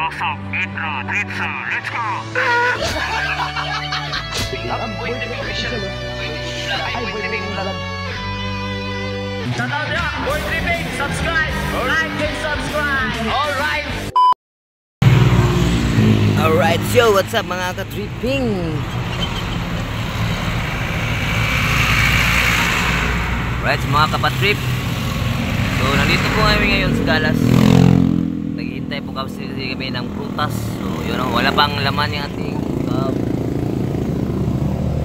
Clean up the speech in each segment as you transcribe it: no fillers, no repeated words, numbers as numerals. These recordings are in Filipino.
Pasok, intro, pizza, let's go! Shoutout na! Boy Tripping! Subscribe! Like and subscribe! Alright! Alright, so what's up mga ka-tripping? Alright, mga kapatrip. So, nandito po kami ngayon sa Galas. Naghihintay po kami ng prutas. So, yun o, wala pang laman yung ating cup.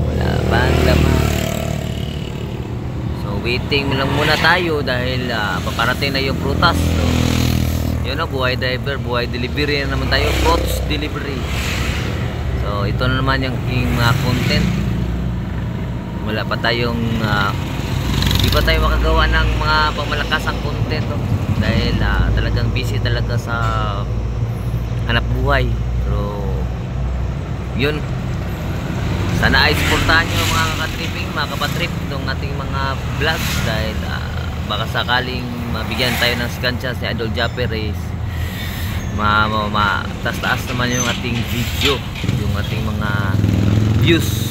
Wala pang laman. So, waiting lang muna tayo dahil paparating na yung prutas. So, yun o, buhay driver, buhay delivery na naman tayo. Fruits delivery. So, ito na naman yung mga content. Wala pa tayong di pa tayo makagawa ng mga pangmalakasang content dahil talagang busy talaga sa hanap buhay. Pero yun, sana ay supportahan nyo mga katripping, mga kapatrip itong ating mga vlogs dahil baka sakaling mabigyan tayo ng skansya si Idol Japper is taas-taas naman yung ating video, yung ating mga views.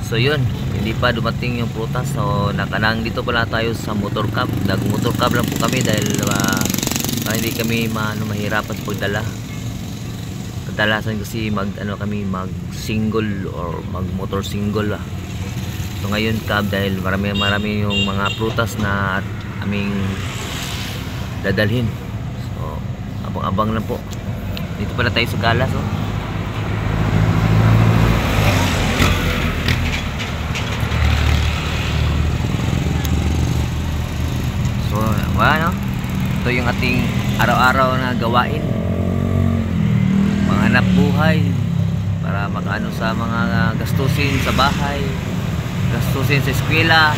So yun, hindi pa dumating yung prutas. So nandito pala tayo sa motor cab. Nag-motor cab lang po kami dahil hindi kami mahirapan sa pagdala. Kadalasan kasi kami mag single or mag motor single . So ngayon cab dahil marami yung mga prutas na aming dadalhin. So abang-abang lang po. Dito pala tayo sa Galas . Ano? Ito yung ating araw-araw na gawain, manghanap buhay para makaano sa mga gastusin sa bahay, gastusin sa eskwela.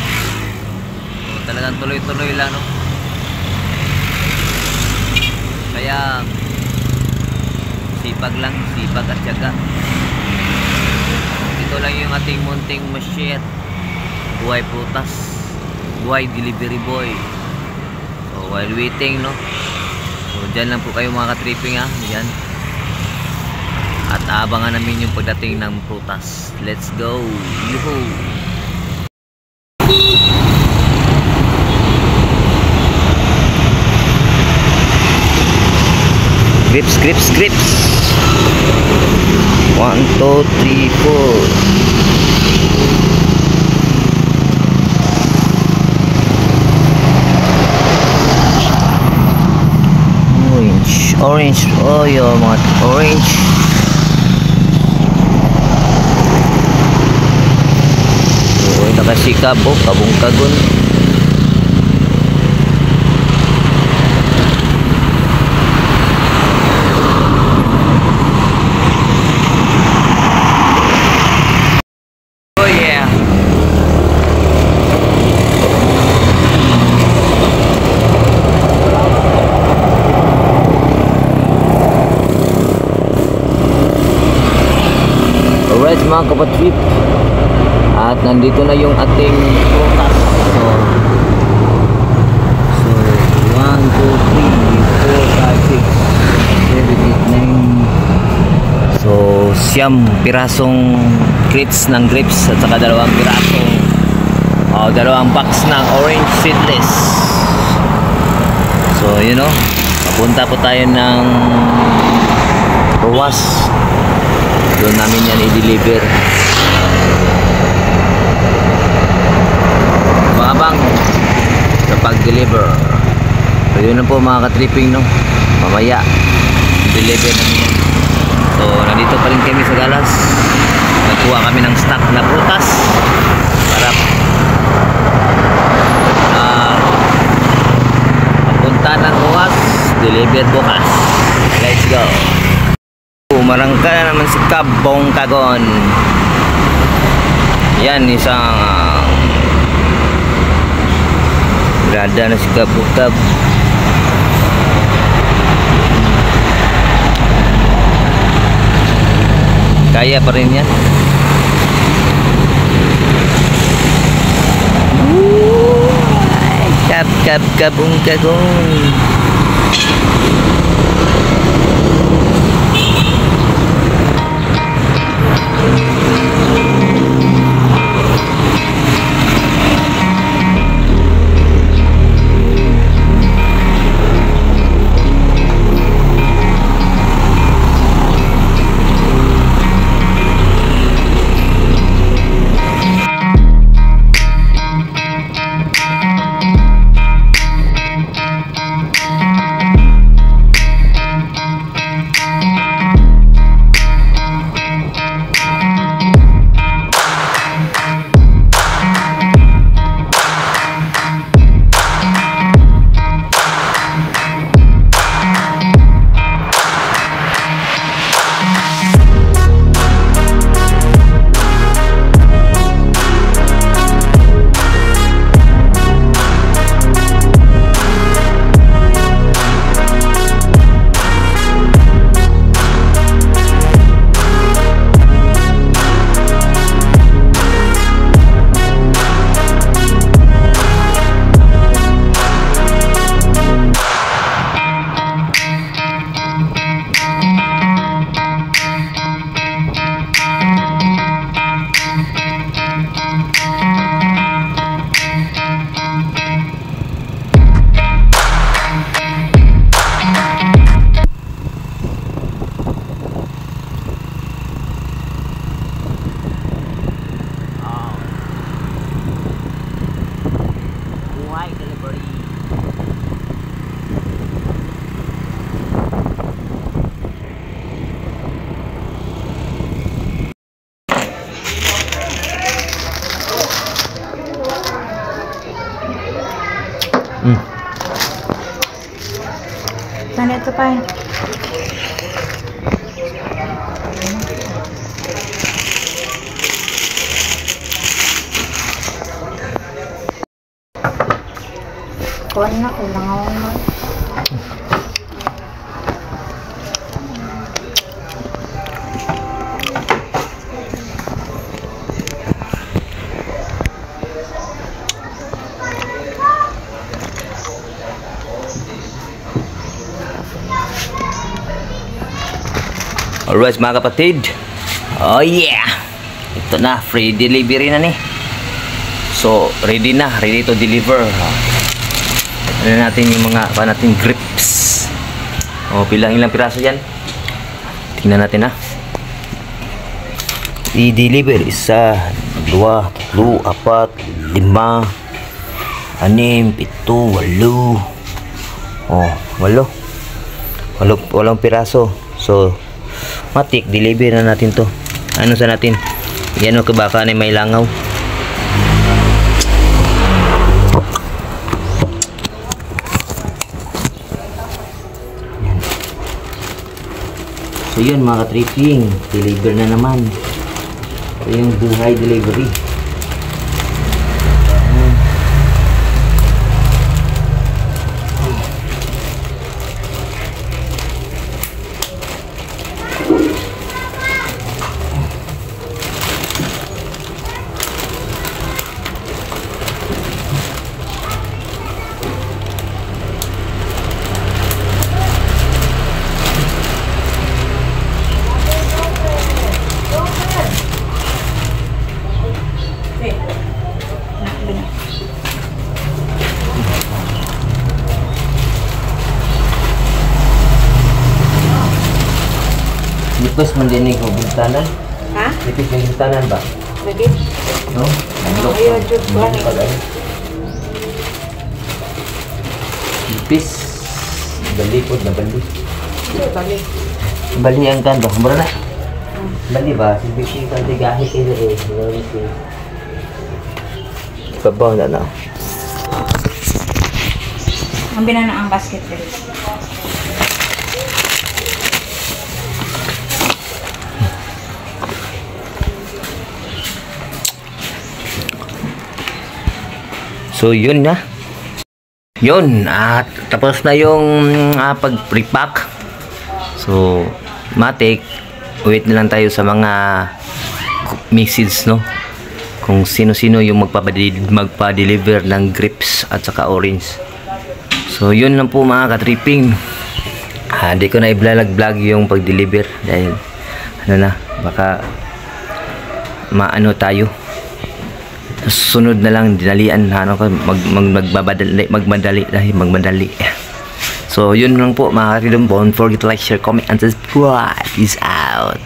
So, talagang tuloy-tuloy lang kaya sipag lang, sipag at tiyaga. Ito lang yung ating munting machete, buhay prutas, buhay delivery boy. So while waiting so dyan lang po kayo mga ka-tripping dyan. At abangan namin yung pagdating ng prutas. Let's go! Yuhu! Grips, grips, grips! 1, 2, 3, 4. Orange, oh yung mga orange. So nakasikap kabong-kagon. Oh yeah. Alright mga kapatrip, at nandito na yung ating prutas. So 1, 2, 3, 4, 5, 6, 7, 8, 9. So siyam pirasong crates ng grapes at saka dalawang box ng orange seedless. So you know, papunta po tayo ng Ruas. Doon namin yan i-deliver. Abang sa pag-deliver. So yun na po mga ka-tripping mamaya i-deliver namin yan. So nandito pa rin kami sa Galas. Nagkuha kami ng stock na prutas para papunta ng Ruas, deliver bukas. Let's go! Marangka na naman si Kabong-Kagon. Yan isang berada na si Kabong-Kab. Kaya pa rin yan. Kabong-Kagon. Saan ito pa? Kuhan na, kailangan mo. Alright mga kapatid. Oh yeah. Ito na, free delivery na ni. So, ready to deliver. Ano natin yung mga natin grips. Oh, ilang piraso yan. Tingnan natin ha. I-deliver 1, 2, 3, 4, 5, 6, 7, 8. Oh, 8 piraso. So, matik, deliver na natin to. Ano sa natin? Yan o, baka na may langaw. Yan. So yun mga ka-tripping, deliver na naman. Ito yung buhay delivery. Lipos man din yung buntanan. Ha? Lipos yung buntanan ba? Lagi? No? Ayaw, Diyos ko. Lipis. Balikod na bali. Bali. Bali ang kan ba? Mura na? Bali ba? Silbi ka tigahi kayo eh. Babaw na na. Ang binana ang basket dito. So yun na. Yun, at tapos na yung pag-pre-pack. So matik, wait na lang tayo sa mga message, no, kung sino-sino yung magpa-deliver ng grips at saka orange. So yun lang po mga ka-tripping. Hindi ko na i-vlog yung pag-deliver dahil ano na, baka maano tayo. Sunod na lang dinalian, ano ko, magmadali. So yun lang po mga ka-tripping. Don't forget to like, share, comment and subscribe. Peace out.